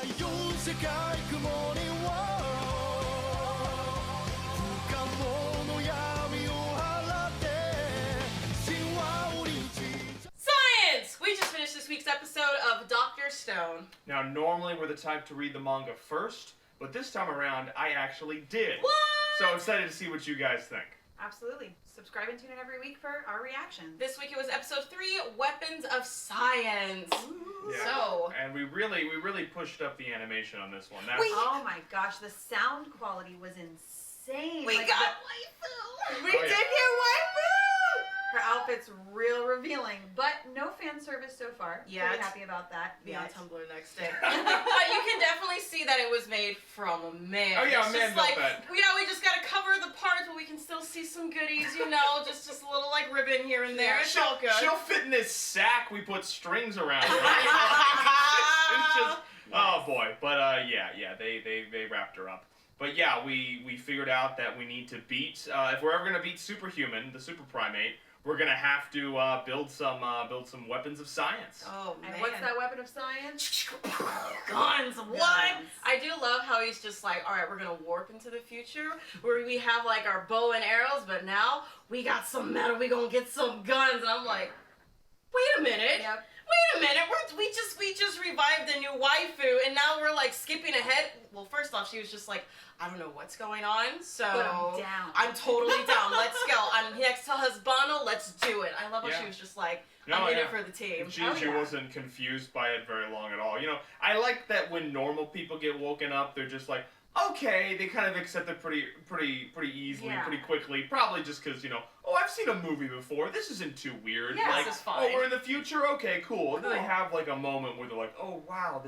世界雲には不可能の闇を払って神話を理解 Science! We just finished this week's episode of Dr. Stone. Now, normally we're the type to read the manga first, but this time around, I actually did. What? So excited to see what you guys think. Absolutely. Subscribe and tune in every week for our reaction. This week it was episode 3, Weapons of Science. Yeah. So, And we really pushed up the animation on this one. That, Oh my gosh, the sound quality was insane. we Like, got waifu! we Oh, did yeah. get waifu! Her outfit's real revealing, but no fan service so far. Yet. Pretty happy about that. Be on Yet. Tumblr next day. But you can definitely see that it was made from a man. Oh, yeah, It's a man just built like, that. we just gotta cover the parts, but we can still see some goodies, you know, just a little like ribbon here and there. It's all good. She'll fit in this sack we put strings around. Right? it's just, oh boy. But yeah, they wrapped her up. But yeah, we figured out that we need to beat, if we're ever gonna beat Superhuman, the super primate, we're gonna have to build some weapons of science. Oh, man. And what's that weapon of science? Guns, what? Guns. I do love how he's just like, all right, we're gonna warp into the future where we have like our bow and arrows, but now we got some metal, we gonna get some guns. And I'm like, wait a minute. Yep. Wait a minute, we just revived the new waifu, and now we're like skipping ahead. Well, first off, she was just like, I don't know what's going on, so Put 'em down. I'm totally down. Let's go. I'm next to Husbano. Let's do it. I love how Yeah. she was just like, No, I'm in yeah. it for the team. She yeah. wasn't confused by it very long at all. You know, I like that when normal people get woken up, they're just like, okay, they kind of accept it pretty easily, Yeah. pretty quickly. Probably just because, you know, oh, I've seen a movie before. This isn't too weird. Yeah, like, this is fine. oh, we're in the future. Okay, cool. And then they Cool. have like a moment where they're like, oh wow,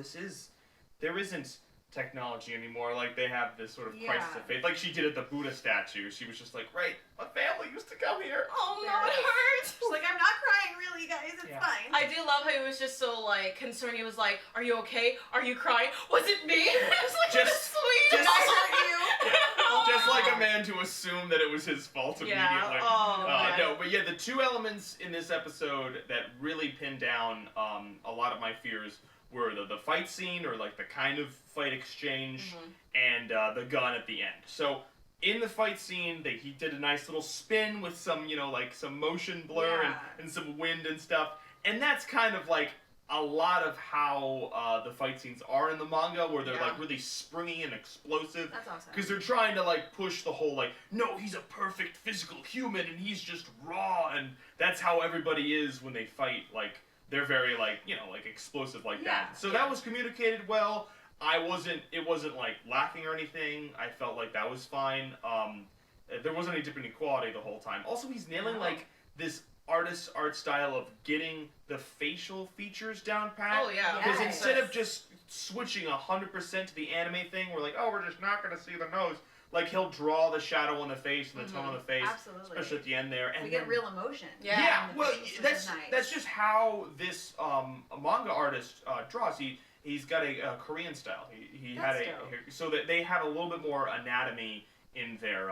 there isn't technology anymore. Like they have this sort of crisis Yeah. of faith, like she did at the Buddha statue. She was just like, right, my family used to come here. Oh no, Yes. it hurts. She's like, I'm not crying really, guys. It's Yeah. fine. I do love how he was just so like concerned. He was like, "Are you okay? Are you crying? Was it me?" It was like Just- sweet. just- I hurt you. Just like a man to assume that it was his fault immediately. Yeah. Oh, man. No, but yeah, the two elements in this episode that really pinned down a lot of my fears were the fight scene, or like the kind of fight exchange, and the gun at the end. So in the fight scene, he did a nice little spin with some, you know, like some motion blur Yeah. and some wind and stuff. And that's kind of like a lot of how the fight scenes are in the manga, where they're Yeah. like really springy and explosive. That's awesome. Because they're trying to like push the whole like, no, he's a perfect physical human and he's just raw, and that's how everybody is when they fight. Like they're very like, you know, like explosive like Yeah, that. So yeah. that was communicated well. It wasn't like lacking or anything. I felt like that was fine. There wasn't any different in quality the whole time. Also, he's nailing No. like this artist's art style of getting the facial features down pat. Oh yeah. Because Yes. instead of just switching 100% to the anime thing, we're like, oh, we're just not going to see the nose. Like, he'll draw the shadow on the face and the tone on the face, Absolutely. especially at the end there. And We then, get real emotion. Yeah. yeah, in the well, face, which that's is nice. that's just how this manga artist draws. He's got a Korean style. He had That's a dope. so that they have a little bit more anatomy in their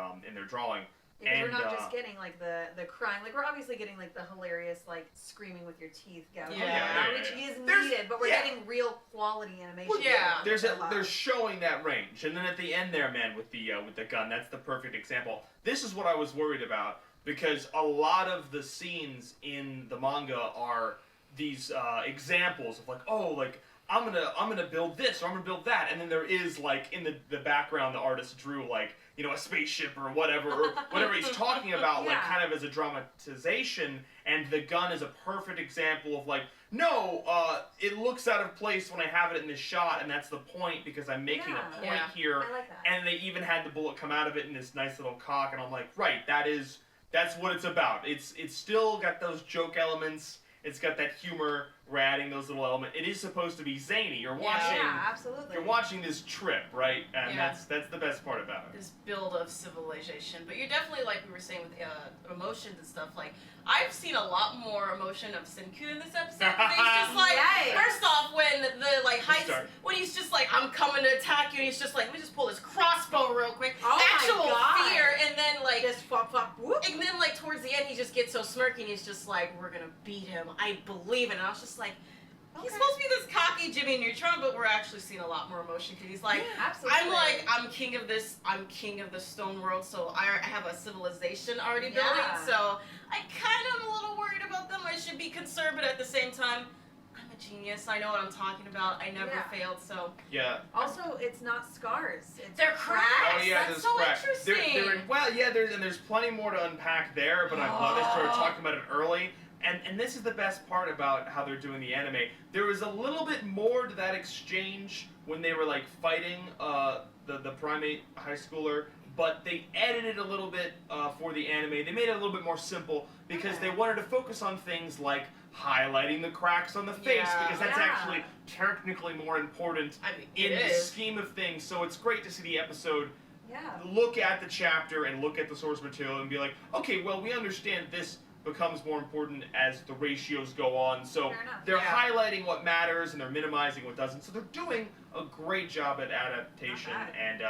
drawing. Because we're And, not just getting like the crying, like we're obviously getting like the hilarious like screaming with your teeth gouging, Yeah. which Yeah. is There's- needed, but we're yeah. getting real quality animation. Well, yeah. They're showing that range, and then at the end there, man, with the gun, that's the perfect example. This is what I was worried about, because a lot of the scenes in the manga are these examples of like, oh, like I'm gonna build this or I'm gonna build that, and then there is like in the background the artist drew like, you know, a spaceship or whatever he's talking about, like Yeah. kind of as a dramatization, and the gun is a perfect example of like, no, it looks out of place when I have it in this shot, and that's the point because I'm making Yeah. a point Yeah. here, I like that. and they even had the bullet come out of it in this nice little cock, and I'm like, right, that's what it's about. It's still got those joke elements. It's got that humor. We're adding those little elements. It is supposed to be zany. You're watching. Yeah, absolutely. You're watching this trip, right? And Yeah. that's the best part about it. This build of civilization, but you're definitely, like we were saying with emotions and stuff, like I've seen a lot more emotion of Senku in this episode. He's just like, Yay. first off, when the like heights, Start. when he's just like, I'm coming to attack you, and he's just like, let me just pull this crossbow real quick. Oh my Actual God. fear, and then like, Just fuck, whoop. and then like towards the end, he just gets so smirky, and he's just like, we're gonna beat him. I believe it. And I was just like, He's supposed to be this cocky Jimmy Neutron, but we're actually seeing a lot more emotion because he's like, Absolutely. I'm like, I'm king of this, I'm king of the stone world, so I have a civilization already Yeah. building, so I kind of am a little worried about them. I should be concerned, but at the same time, I'm a genius. I know what I'm talking about. I never Yeah. failed, so. Yeah. Also, it's not scars. It's They're cracks. Oh yeah, That's there's so cracks. interesting. There's plenty more to unpack there, but I'm glad they started talking about it early. And this is the best part about how they're doing the anime. There was a little bit more to that exchange when they were like fighting the primate high schooler, but they edited a little bit for the anime. They made it a little bit more simple because they wanted to focus on things like highlighting the cracks on the face, Yeah. because that's Yeah. actually technically more important I mean, in it the is. scheme of things. So it's great to see the episode Yeah. look at the chapter and look at the source material and be like, okay, well, we understand this becomes more important as the ratios go on. So Fair enough. they're Yeah. highlighting what matters and they're minimizing what doesn't. So they're doing a great job at adaptation, Not and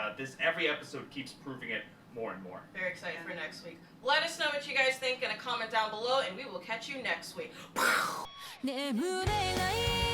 every episode keeps proving it more and more. Very excited for next week. Let us know what you guys think in a comment down below, and we will catch you next week.眠れない